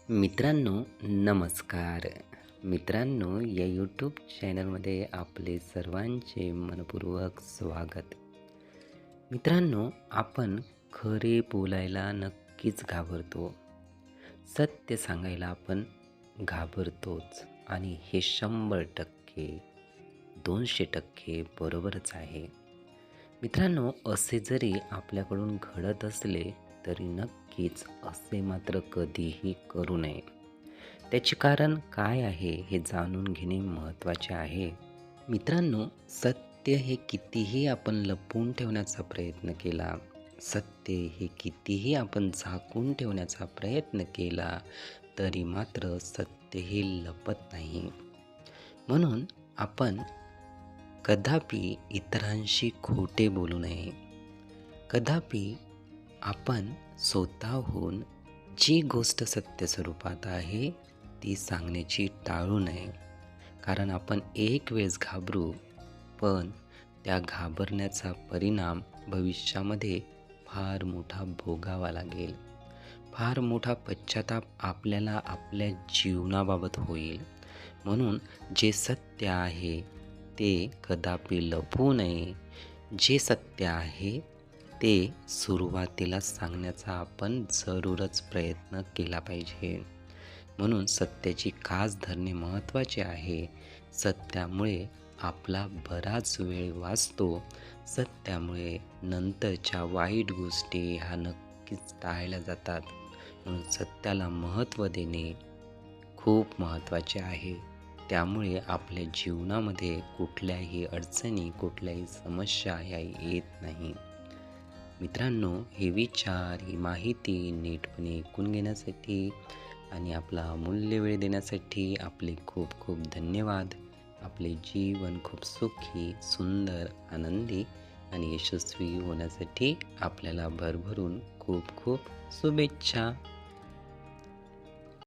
मित्रांनो, नमस्कार. मित्रांनो, या यूट्यूब चॅनलमध्ये आपले सर्वांचे मनपूर्वक स्वागत. मित्रांनो, आपण खरे बोलायला नक्कीच घाबरतो. सत्य सांगायला आपण घाबरतोच आणि हे 100% 200% बरोबरच आहे. मित्रांनो, असे जरी आपल्याकडून घडत असले तरी नक्कीच असे मात्र कधीही करू नये. त्याचे कारण काय आहे हे जाणून घेणे महत्त्वाचे आहे. मित्रांनो, सत्य हे कितीही आपण लपवून ठेवण्याचा प्रयत्न केला, सत्य हे कितीही आपण झाकून ठेवण्याचा प्रयत्न केला तरी मात्र सत्य हे लपत नाही. म्हणून आपण कदापि इतरांशी खोटे बोलू नये. कदापि आपण स्वतःहून जी गोष्ट सत्य स्वरूपात आहे ती सांगण्याची टाळू नये. कारण आपण एक वेळेस घाबरू, पण त्या घाबरण्याचा परिणाम भविष्यामध्ये फार मोठा भोगावा लागेल. फार मोठा पश्चाताप आपल्याला आपल्या जीवनाबाबत होईल. म्हणून जे सत्य आहे ते कदापि लपवू नये. जे सत्य आहे ते सुरुवातीला सांगण्याचा आपण जरूरच प्रयत्न केला पाहिजे. म्हणून सत्याची कास धरणे महत्त्वाचे आहे. सत्यामुळे आपला बराच वेळ वाचतो. सत्यामुळे नंतरच्या वाईट गोष्टी ह्या नक्कीच टाळल्या जातात. म्हणून सत्याला महत्त्व देणे खूप महत्त्वाचे आहे. त्यामुळे आपल्या जीवनामध्ये कुठल्याही अडचणी, कुठल्याही समस्या ह्या येत नाही. मित्रांनो, हे विचार, ही माहिती नीटपणे ऐकून घेण्यासाठी आणि आपला अमूल्य वेळ देण्यासाठी आपले खूप खूप धन्यवाद. आपले जीवन खूप सुखी, सुंदर, आनंदी आणि यशस्वी होण्यासाठी आपल्याला भरभरून खूप खूप शुभेच्छा.